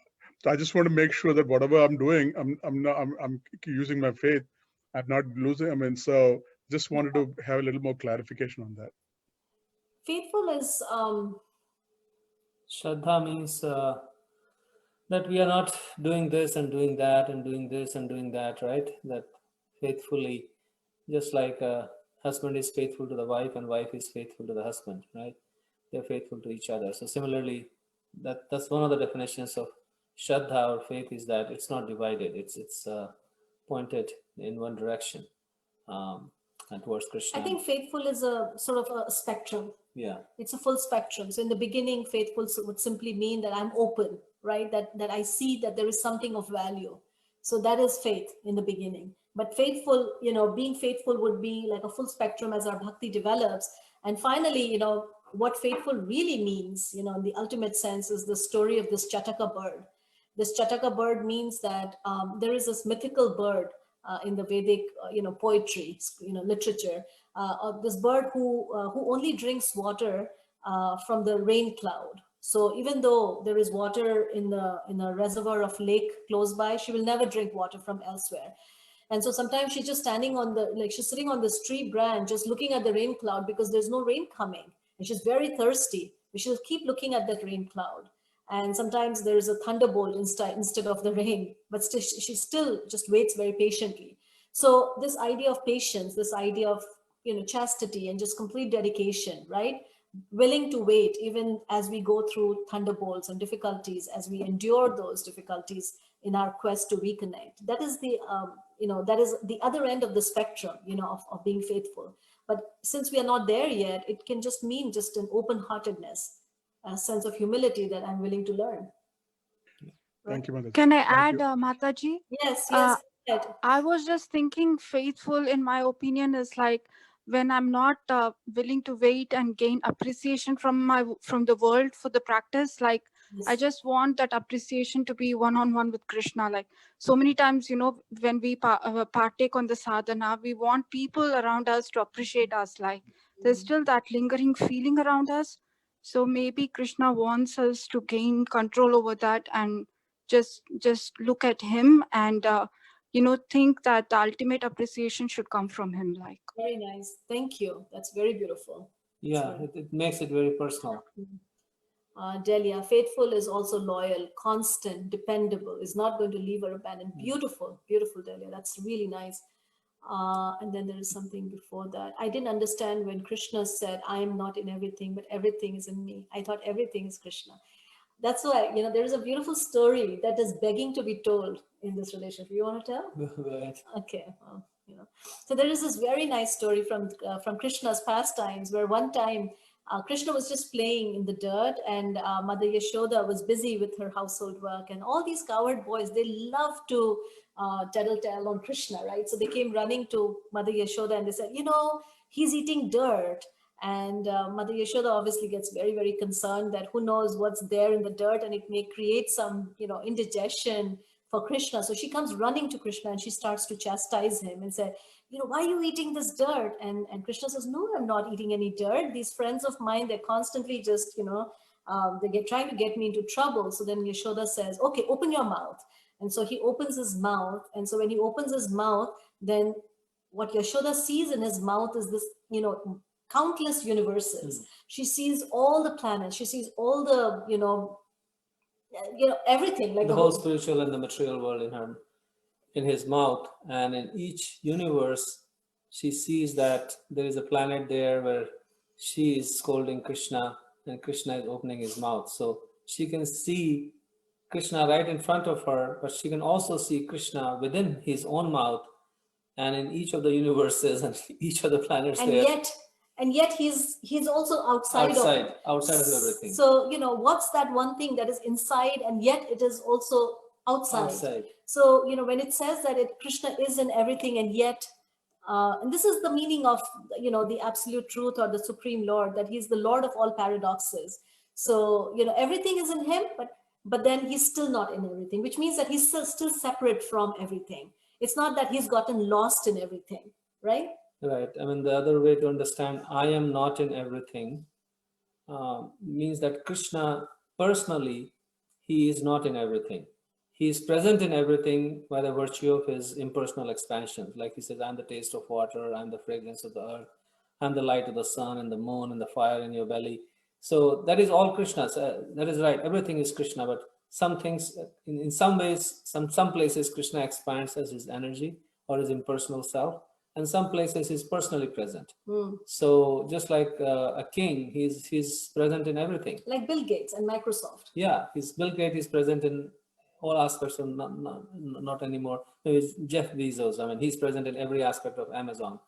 I just want to make sure that whatever I'm doing, I'm using my faith. I'm not losing. I mean, so just wanted to have a little more clarification on that. Faithful is Shraddha means that we are not doing this and doing that and doing this and doing that, right? That faithfully, just like a husband is faithful to the wife and wife is faithful to the husband, right? They're faithful to each other. So similarly, that's one of the definitions of Shraddha or faith, is that it's not divided. It's pointed in one direction and towards Krishna. I think faithful is a sort of a spectrum. Yeah. It's a full spectrum. So in the beginning, faithful would simply mean that I'm open, right? That I see that there is something of value. So that is faith in the beginning. But faithful, being faithful would be like a full spectrum as our bhakti develops. And finally, what faithful really means, in the ultimate sense, is the story of this Chataka bird. This Chataka bird means that there is this mythical bird in the Vedic, poetry, literature, of this bird who only drinks water from the rain cloud. So even though there is water in a reservoir of lake close by, she will never drink water from elsewhere. And so sometimes she's just standing she's sitting on this tree branch, just looking at the rain cloud because there's no rain coming. And she's very thirsty. She'll keep looking at that rain cloud. And sometimes there's a thunderbolt instead of the rain, but she still just waits very patiently. So this idea of patience, this idea of, chastity and just complete dedication, right? Willing to wait even as we go through thunderbolts and difficulties, as we endure those difficulties in our quest to reconnect. That is that is the other end of the spectrum, of being faithful. But since we are not there yet, it can just mean just an open-heartedness, a sense of humility that I'm willing to learn. Thank you, Mataji. Can I add, Mataji? Yes. I was just thinking faithful, in my opinion, is like when I'm not willing to wait and gain appreciation from the world for the practice. Like, I just want that appreciation to be one-on-one with Krishna. Like so many times, when we partake on the sadhana, we want people around us to appreciate us. Like there's still that lingering feeling around us. So maybe Krishna wants us to gain control over that and just look at him and think that the ultimate appreciation should come from him. Like, very nice. Thank you. That's very beautiful. Yeah, it makes it very personal. Delia, faithful is also loyal, constant, dependable, is not going to leave or abandon. Beautiful, beautiful, Delia. That's really nice. And then there is something before that. I didn't understand when Krishna said, I am not in everything, but everything is in me. I thought everything is Krishna. That's why, there is a beautiful story that is begging to be told in this relationship. You want to tell? Go ahead. Okay. Well, So there is this very nice story from Krishna's pastimes, where one time Krishna was just playing in the dirt, and Mother Yashoda was busy with her household work, and all these cowherd boys, they love to tell on Krishna, right? So they came running to Mother Yashoda and they said, he's eating dirt. And Mother Yashoda obviously gets very, very concerned that who knows what's there in the dirt, and it may create some, indigestion for Krishna. So she comes running to Krishna and she starts to chastise him and say, why are you eating this dirt? And Krishna says, no, I'm not eating any dirt. These friends of mine, they're constantly just, they trying to get me into trouble. So then Yashoda says, okay, open your mouth. And so he opens his mouth. And so when he opens his mouth, then what Yashoda sees in his mouth is this, countless universes. She sees all the planets. She sees all the, everything, like the whole spiritual and the material world in his mouth. And in each universe, she sees that there is a planet there where she is scolding Krishna and Krishna is opening his mouth. So she can see Krishna right in front of her, but she can also see Krishna within his own mouth and in each of the universes and each of the planets there. And yet he's also outside of everything. So, what's that one thing that is inside and yet it is also outside. So, when it says that Krishna is in everything and yet, and this is the meaning of, the absolute truth or the supreme Lord, that he's the Lord of all paradoxes. So, everything is in him, but then he's still not in everything, which means that he's still separate from everything. It's not that he's gotten lost in everything, right? Right. I mean, the other way to understand I am not in everything means that Krishna personally, he is not in everything. He is present in everything by the virtue of his impersonal expansion. Like he says, I'm the taste of water, I'm the fragrance of the earth, I'm the light of the sun and the moon and the fire in your belly. So that is all Krishna. That is right. Everything is Krishna, but some things, in some ways, some places Krishna expands as his energy or his impersonal self. And some places he's personally present. So just like a king, he's present in everything. Like Bill Gates and Microsoft. Yeah, Bill Gates is present in all aspects of not anymore. It's Jeff Bezos. I mean, he's present in every aspect of Amazon,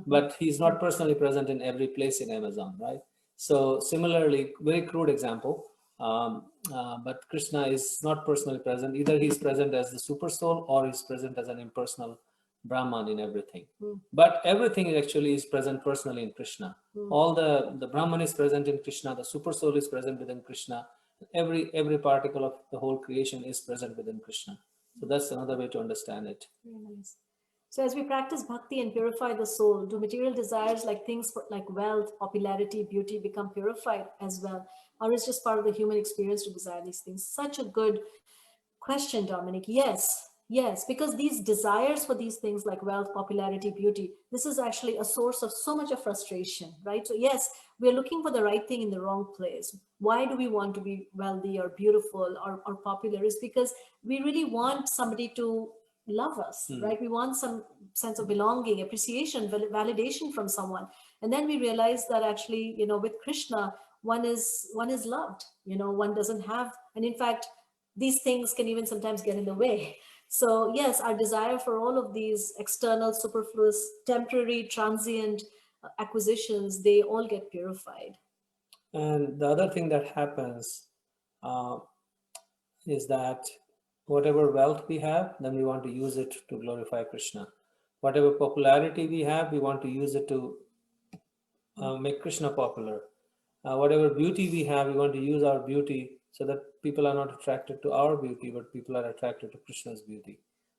but he's not personally present in every place in Amazon, right? So similarly, very crude example, but Krishna is not personally present. Either he's present as the super soul or he's present as an impersonal Brahman in everything. But everything actually is present personally in Krishna. All the Brahman is present in Krishna, the super soul is present within Krishna, every particle of the whole creation is present within Krishna. So that's another way to understand it. Very nice. So as we practice bhakti and purify the soul, do material desires like things like wealth, popularity, beauty become purified as well? Or is just part of the human experience to desire these things? Such a good question, Dominic. Yes, because these desires for these things like wealth, popularity, beauty, this is actually a source of so much of frustration, right? So yes, we're looking for the right thing in the wrong place. Why do we want to be wealthy or beautiful or popular? Is because we really want somebody to love us, right? We want some sense of belonging, appreciation, validation from someone. And then we realize that actually, with Krishna, one is loved, one doesn't have, and in fact, these things can even sometimes get in the way. So yes, our desire for all of these external, superfluous, temporary, transient acquisitions, they all get purified. And the other thing that happens is that whatever wealth we have, then we want to use it to glorify Krishna. Whatever popularity we have, we want to use it to make Krishna popular. Whatever beauty we have, we want to use our beauty so that people are not attracted to our beauty, but people are attracted to Krishna's beauty.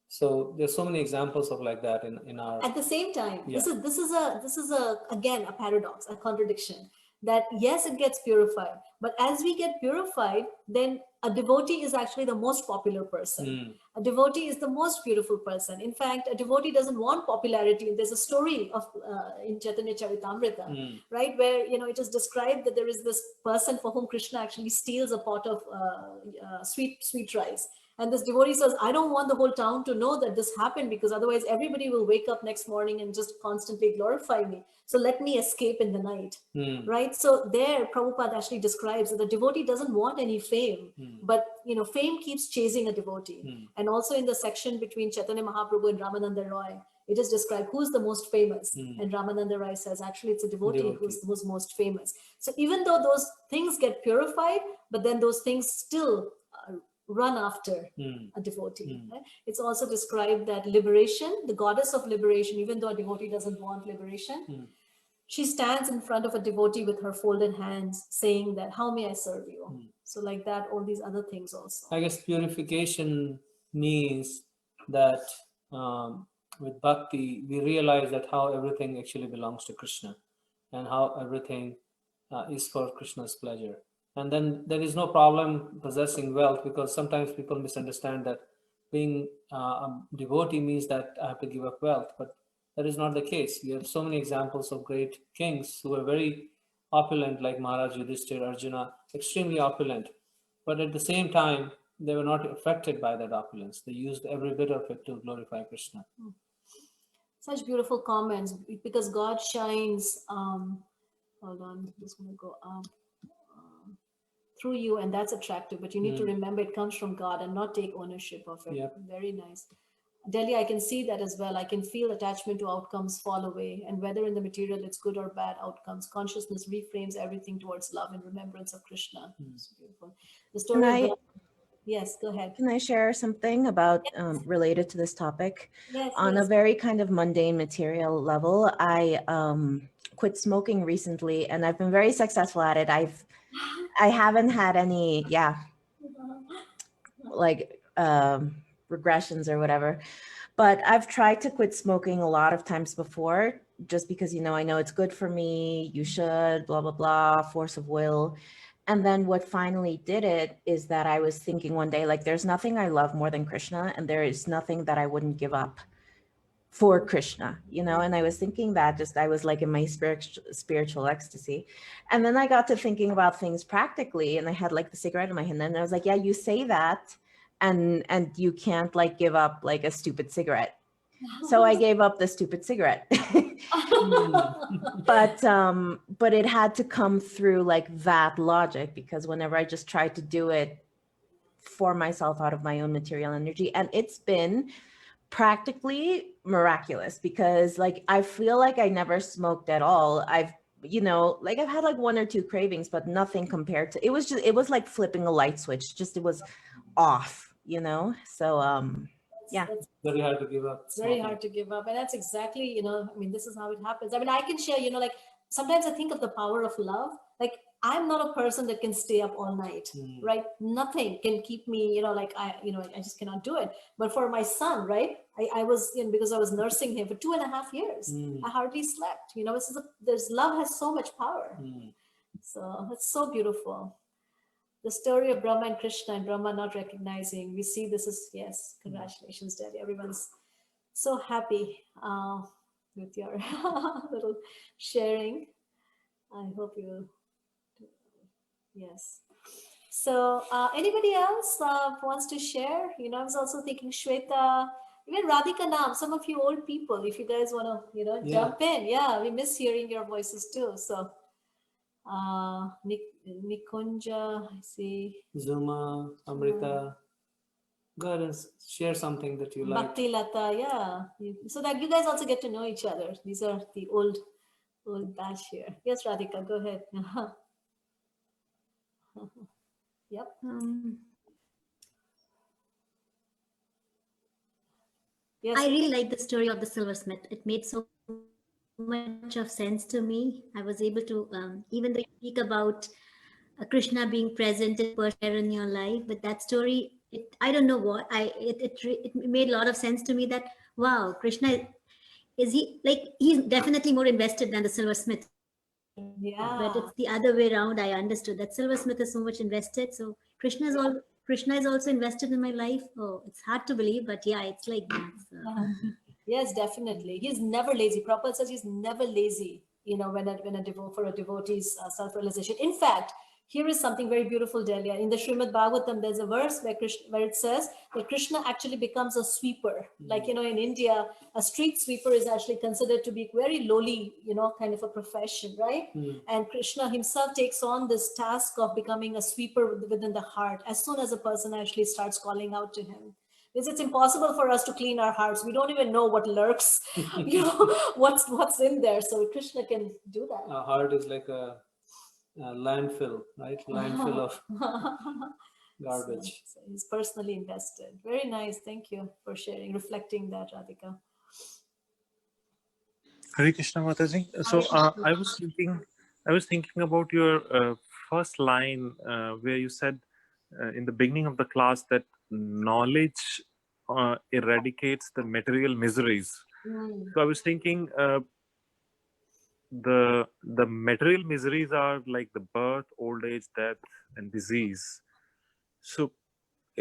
So there's so many examples of like that in our. At the same time, yeah. this is again a paradox, a contradiction. That yes, it gets purified, but as we get purified, then a devotee is actually the most popular person. A devotee is the most beautiful person. In fact, a devotee doesn't want popularity. There's a story of in Chaitanya Charitamrita, right, where it is described that there is this person for whom Krishna actually steals a pot of sweet rice. And this devotee says, I don't want the whole town to know that this happened, because otherwise everybody will wake up next morning and just constantly glorify me. So let me escape in the night, right? So there, Prabhupada actually describes that the devotee doesn't want any fame, but fame keeps chasing a devotee. And also in the section between Chaitanya Mahaprabhu and Ramananda Roy, It is described who's the most famous. And Ramananda Rai says, actually, it's a devotee who's most famous. So even though those things get purified, but then those things still run after a devotee. Right? It's also described that liberation, the goddess of liberation, even though a devotee doesn't want liberation, she stands in front of a devotee with her folded hands saying that, how may I serve you? So like that, all these other things also. I guess purification means that with bhakti, we realize that how everything actually belongs to Krishna and how everything is for Krishna's pleasure. And then there is no problem possessing wealth, because sometimes people misunderstand that being a devotee means that I have to give up wealth, but that is not the case. We have so many examples of great kings who were very opulent, like Maharaj Yudhishthira, Arjuna, extremely opulent. But at the same time, they were not affected by that opulence. They used every bit of it to glorify Krishna. Such beautiful comments, because God shines, hold on, I'm just going to go through you, and that's attractive, but you need to remember it comes from God and not take ownership of it. Yep. Very nice. Delhi, I can see that as well. I can feel attachment to outcomes fall away, and whether in the material it's good or bad outcomes, consciousness reframes everything towards love and remembrance of Krishna. It's beautiful. The story of yes, go ahead. Can I share something about related to this topic? Yes, On a very kind of mundane material level, I quit smoking recently, and I've been very successful at it. I haven't had any, like regressions or whatever, but I've tried to quit smoking a lot of times before, just because, you know, I know it's good for me, you should, blah, blah, blah, force of will. And then what finally did it is that I was thinking one day, like, there's nothing I love more than Krishna, and there is nothing that I wouldn't give up for Krishna, you know? And I was thinking that I was like in my spiritual ecstasy. And then I got to thinking about things practically, and I had like the cigarette in my hand, and I was like, yeah, you say that, and you can't like give up like a stupid cigarette. So I gave up the stupid cigarette. But it had to come through like that logic, because whenever I just tried to do it for myself out of my own material energy, and it's been practically miraculous, because like I feel like I never smoked at all. I've had like one or two cravings, but nothing compared to, it was like flipping a light switch, just it was off, you know? So yeah, it's very hard to give up. It's very hard to give up. And that's exactly, you know, I mean, this is how it happens. I mean, I can share, you know, like sometimes I think of the power of love. Like I'm not a person that can stay up all night, right? Nothing can keep me, you know, like I just cannot do it. But for my son, right? I was, you know, because I was nursing him for 2.5 years, I hardly slept, you know, there's love has so much power. So it's so beautiful. The story of Brahma and Krishna, and Brahma not recognizing, we see this is, yes, congratulations, Daddy. Everyone's so happy with your little sharing. I hope you, yes. So anybody else wants to share? You know, I was also thinking Shweta, even Radhika Nam, some of you old people, if you guys want to, you know, jump in. Yeah, we miss hearing your voices too. So Nikunja, I see. Zuma, Amrita, go ahead and share something that you like. Bhakti Lata, yeah. So that you guys also get to know each other. These are the old batch here. Yes, Radhika, go ahead. Yep. Yes. I really like the story of the silversmith. It made so much of sense to me. I was able to, even though you speak about Krishna being present in your life, but that story, I don't know what, it made a lot of sense to me that, wow, Krishna, he's definitely more invested than the silversmith. Yeah. But it's the other way around. I understood that silversmith is so much invested. So Krishna is also invested in my life. Oh, it's hard to believe, but yeah, it's like that. So. Yes, definitely. He's never lazy. Prabhupada says he's never lazy, you know, for a devotee's self-realization. In fact, here is something very beautiful, Delia. In the Srimad Bhagavatam, there's a verse where it says that Krishna actually becomes a sweeper. Like, you know, in India, a street sweeper is actually considered to be very lowly, you know, kind of a profession, right? And Krishna himself takes on this task of becoming a sweeper within the heart as soon as a person actually starts calling out to him. Because it's impossible for us to clean our hearts. We don't even know what lurks, what's in there. So Krishna can do that. Our heart is like a landfill, right? Landfill of garbage. So he's personally invested. Very nice. Thank you for sharing, reflecting that, Radhika. Hare Krishna Mataji. So I was thinking about your first line where you said in the beginning of the class that knowledge eradicates the material miseries. So I was thinking the material miseries are like the birth, old age, death, and disease. So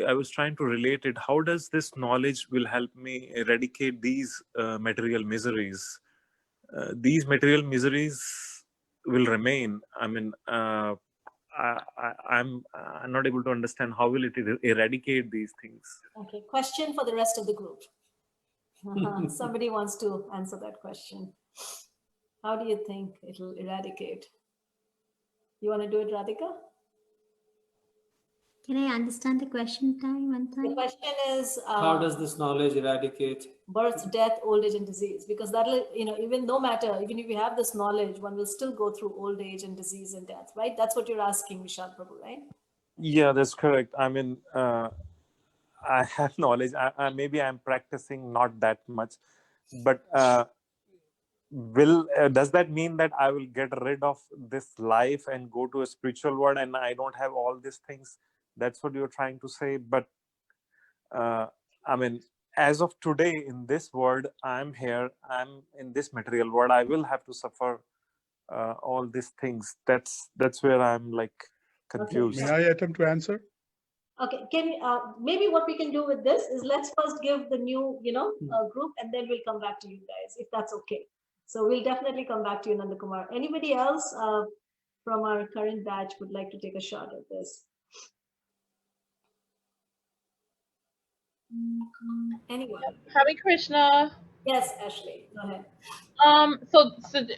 I was trying to relate it. How does this knowledge will help me eradicate these material miseries? These material miseries will remain. I mean, I'm not able to understand how will it eradicate these things. Okay, question for the rest of the group. Somebody wants to answer that question. How do you think it'll eradicate? You want to do it, Radhika? Can I understand the question one time? The question is, how does this knowledge eradicate birth, death, old age, and disease? Because that'll, even no matter, even if you have this knowledge, one will still go through old age and disease and death, right? That's what you're asking, Vishal Prabhu, right? Yeah, that's correct. I mean, I have knowledge. Maybe I'm practicing not that much, but does that mean that I will get rid of this life and go to a spiritual world and I don't have all these things? That's what you're trying to say. But I mean, as of today in this world, I'm here, I'm in this material world, I will have to suffer all these things. That's where I'm like confused. May I attempt to answer? Okay, maybe what we can do with this is let's first give the new, group, and then we'll come back to you guys, if that's okay. So we'll definitely come back to you, Nanda Kumar. Anybody else from our current batch would like to take a shot at this? Anyone? Hare Krishna. Yes, Ashley, go ahead. So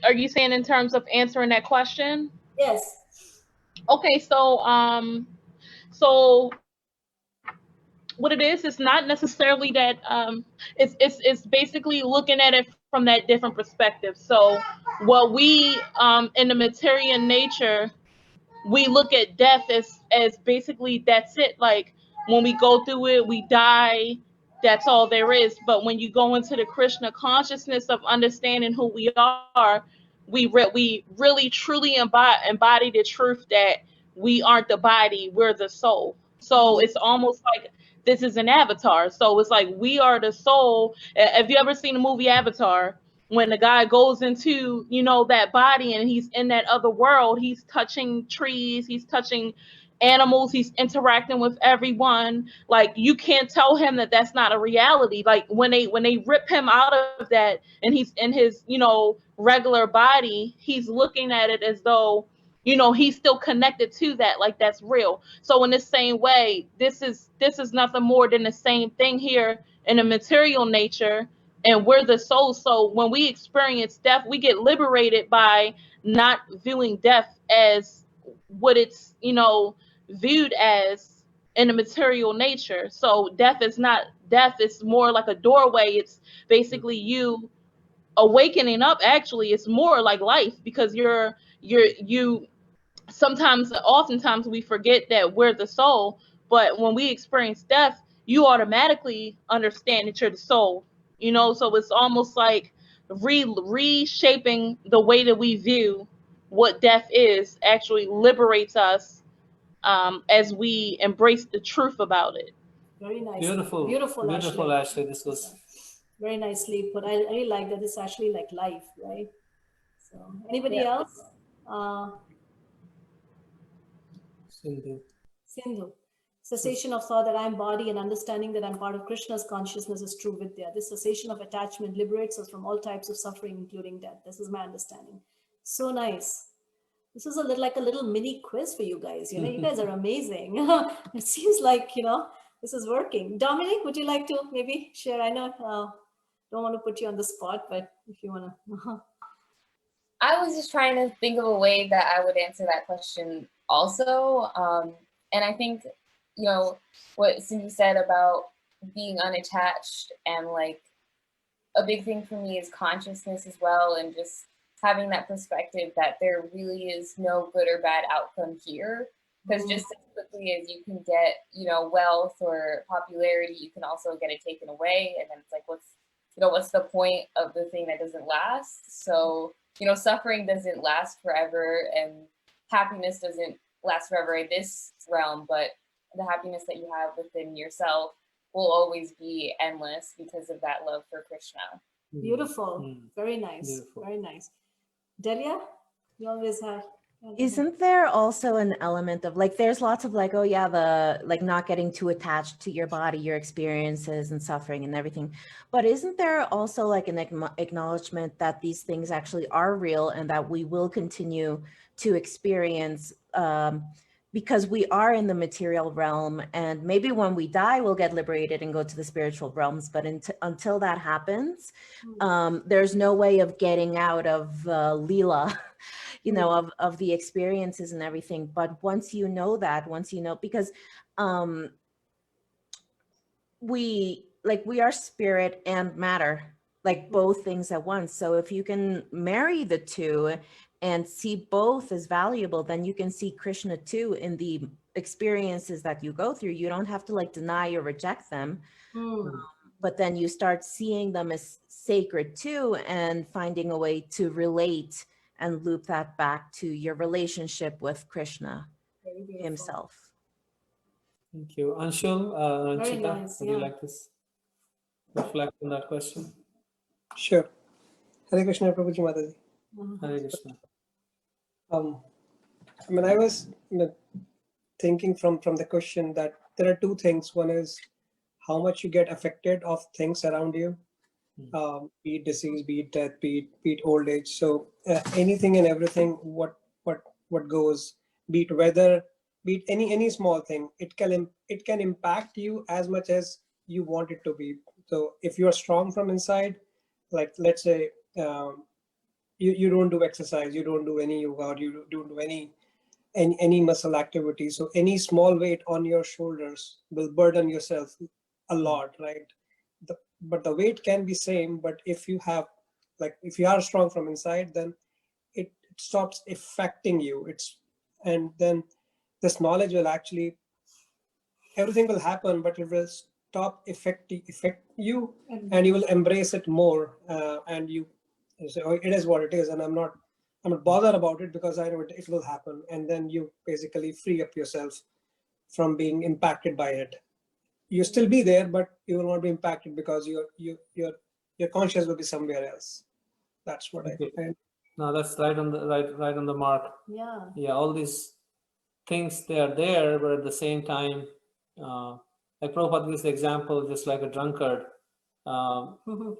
are you saying in terms of answering that question? Yes. Okay, so so what it is, it's not necessarily that it's basically looking at it from that different perspective. So what we in the material nature, we look at death as basically that's it. Like when we go through it, we die, that's all there is. But when you go into the Krishna consciousness of understanding who we are, we really truly embody the truth that we aren't the body, we're the soul. So it's almost like this is an avatar. So it's like we are the soul. Have you ever seen the movie Avatar? When the guy goes into, that body and he's in that other world, he's touching trees, he's touching animals, he's interacting with everyone. Like you can't tell him that that's not a reality. Like when they rip him out of that and he's in his, regular body, he's looking at it as though, he's still connected to that, like that's real. So in the same way, this is nothing more than the same thing here in a material nature, and we're the soul. So when we experience death, we get liberated by not viewing death as what it's, viewed as in a material nature. So death is not death, it's more like a doorway. It's basically you awakening up. Actually, it's more like life, because oftentimes we forget that we're the soul, but when we experience death, you automatically understand that you're the soul, so it's almost like reshaping the way that we view what death is actually liberates us as we embrace the truth about it. Very nice. Beautiful, Ashley. This was very nicely put. I really like that. It's actually like life, right? So anybody else? Sindhu. Cessation of thought that I am body and understanding that I'm part of Krishna's consciousness is true vidya. This cessation of attachment liberates us from all types of suffering, including death. This is my understanding. So nice. This is like a little mini quiz for you guys. You guys are amazing. It seems like, this is working. Dominic, would you like to maybe share? I know, don't want to put you on the spot, but if you want to. I was just trying to think of a way that I would answer that question also. And I think, what Cindy said about being unattached, and like a big thing for me is consciousness as well, and just having that perspective that there really is no good or bad outcome here. Because just as quickly as you can get, wealth or popularity, you can also get it taken away. And then it's like, what's the point of the thing that doesn't last? So, suffering doesn't last forever, and happiness doesn't last forever in this realm, but the happiness that you have within yourself will always be endless because of that love for Krishna. Beautiful. Very nice. Beautiful. Very nice. Delia, you always have. Isn't there also an element of like, there's lots of like, oh yeah, the like not getting too attached to your body, your experiences and suffering and everything. But isn't there also like an acknowledgement that these things actually are real and that we will continue to experience because we are in the material realm, and maybe when we die, we'll get liberated and go to the spiritual realms. But until that happens, there's no way of getting out of Leela, of the experiences and everything. But once you know that, because we are spirit and matter, like both things at once. So if you can marry the two and see both as valuable, then you can see Krishna too in the experiences that you go through. You don't have to like deny or reject them, but then you start seeing them as sacred too, and finding a way to relate and loop that back to your relationship with Krishna himself. Thank you. Anshul, Very Ranchita, nice, would you yeah. like to reflect on that question? Sure. Hare Krishna, Prabhuji Mataji. Hare Krishna. I was thinking from the question that there are two things. One is how much you get affected of things around you, be it disease, be it death, be it old age. So anything and everything, what goes, be it weather, be it any small thing, it can impact you as much as you want it to be. So if you are strong from inside, like let's say you don't do exercise, you don't do any yoga, or you don't do any muscle activity. So any small weight on your shoulders will burden yourself a lot, right? But the weight can be same, but if you are strong from inside, then it stops affecting you. And then this knowledge will actually, everything will happen, but it will stop affect you, and you will embrace it more, and you say, oh, it is what it is, and I'm not bothered about it because I know it will happen. And then you basically free up yourself from being impacted by it. You still be there, but you will not be impacted because your conscience will be somewhere else. That's what I find. No, that's right on the mark. Yeah. Yeah, all these things, they are there, but at the same time, like Prabhupada gives the example, just like a drunkard,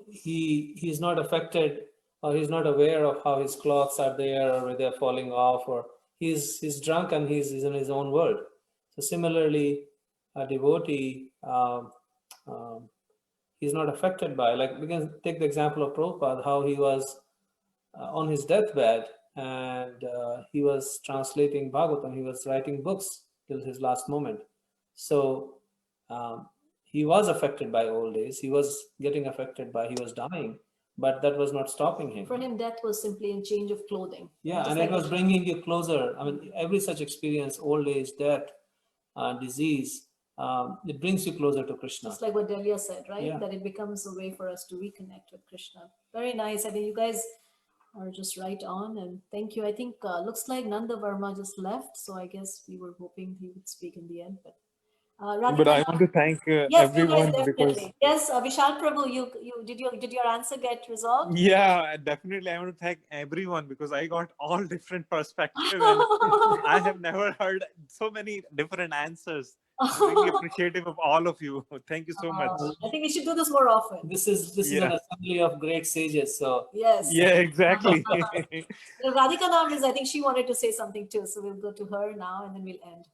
he's not affected, or he's not aware of how his clothes are there or they're falling off, or he's drunk and he's in his own world. So similarly, a devotee, he's not affected by, like we can take the example of Prabhupada, how he was on his deathbed, and he was translating Bhagavatam, he was writing books till his last moment. So he was affected by old age, he was getting affected by, he was dying, but that was not stopping him. For him, death was simply a change of clothing. Yeah, Just and like it was a- bringing you closer. I mean, every such experience, old age, death, disease, it brings you closer to Krishna. Just like what Delia said, right? Yeah. That it becomes a way for us to reconnect with Krishna. Very nice. I mean, you guys are just right on, and thank you. I think looks like Nanda Verma just left, so I guess we were hoping he would speak in the end. But Radhika, But I want to thank yes, you guys everyone because definitely. Yes, Vishal Prabhu, you did your answer get resolved? yeah, definitely I want to thank everyone because I got all different perspectives and I have never heard so many different answers. Really appreciative of all of you. Thank you so much. I think we should do this more often. This is an assembly of great sages. So Yes. Yeah, exactly. Radhika Navis, I think she wanted to say something too, so we'll go to her now and then we'll end.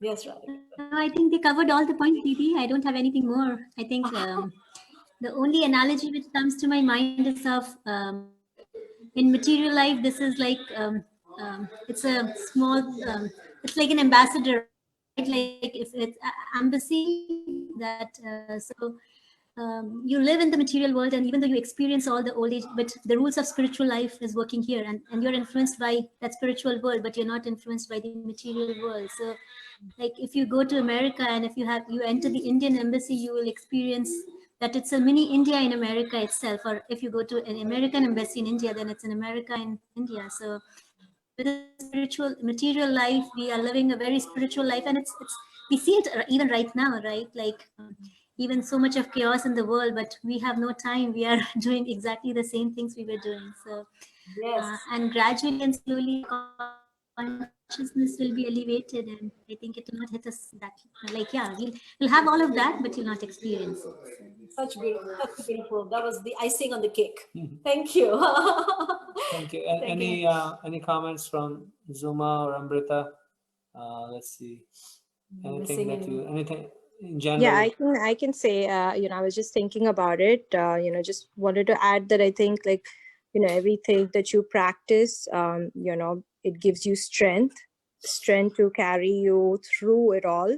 Yes, Radhika. I think they covered all the points, Didi. I don't have anything more. I think the only analogy which comes to my mind is of in material life, this is like it's a small, it's like an ambassador, Like if it's embassy, that you live in the material world, and even though you experience all the old age, but the rules of spiritual life is working here, and you're influenced by that spiritual world, but you're not influenced by the material world. So like if you go to America and if you enter the Indian embassy, you will experience that it's a mini India in America itself. Or if you go to an American embassy in India, then it's an America in India. So with the spiritual material life, we are living a very spiritual life, and it's we see it even right now, right? Like even so much of chaos in the world, but we have no time. We are doing exactly the same things we were doing. So yes, and gradually and slowly consciousness will be elevated, and I think it will not hit us that like, yeah, we'll have all of that, but you'll not experience it. Such beautiful. That was the icing on the cake. Thank you. Thank you. Thank you. Any comments from Zuma or Amrita? Let's see. Anything in general? Yeah, I can say, I was just thinking about it, just wanted to add that I think like, everything that you practice, it gives you strength to carry you through it all,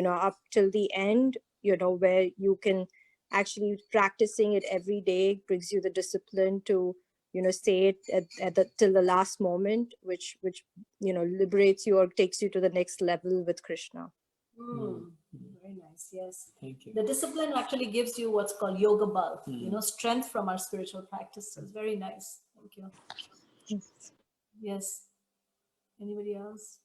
up till the end, where you can actually practicing it every day brings you the discipline to, say it till the last moment, which liberates you or takes you to the next level with Krishna. Very nice. Yes. Thank you. The discipline actually gives you what's called yoga bal, strength from our spiritual practices. Very nice. Thank you. Yes. Anybody else?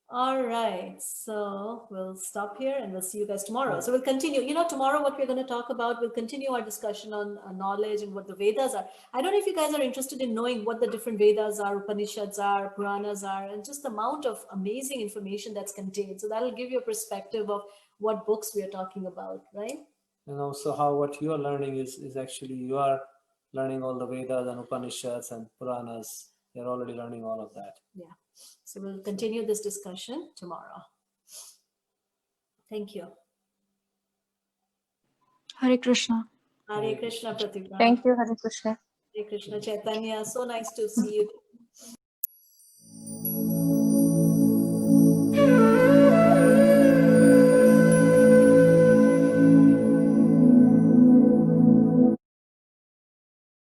All right, so we'll stop here and we'll see you guys tomorrow. So we'll continue. Tomorrow what we're going to talk about, we'll continue our discussion on knowledge and what the Vedas are. I don't know if you guys are interested in knowing what the different Vedas are, Upanishads are, Puranas are, and just the amount of amazing information that's contained. So that'll give you a perspective of what books we are talking about, right? And also how what you are learning is actually you are learning all the Vedas and Upanishads and Puranas. You're already learning all of that. Yeah. So we'll continue this discussion tomorrow. Thank you. Hare Krishna. Hare Krishna, Pratibha. Thank you, Hare Krishna. Hare Krishna, Chaitanya. So nice to see you.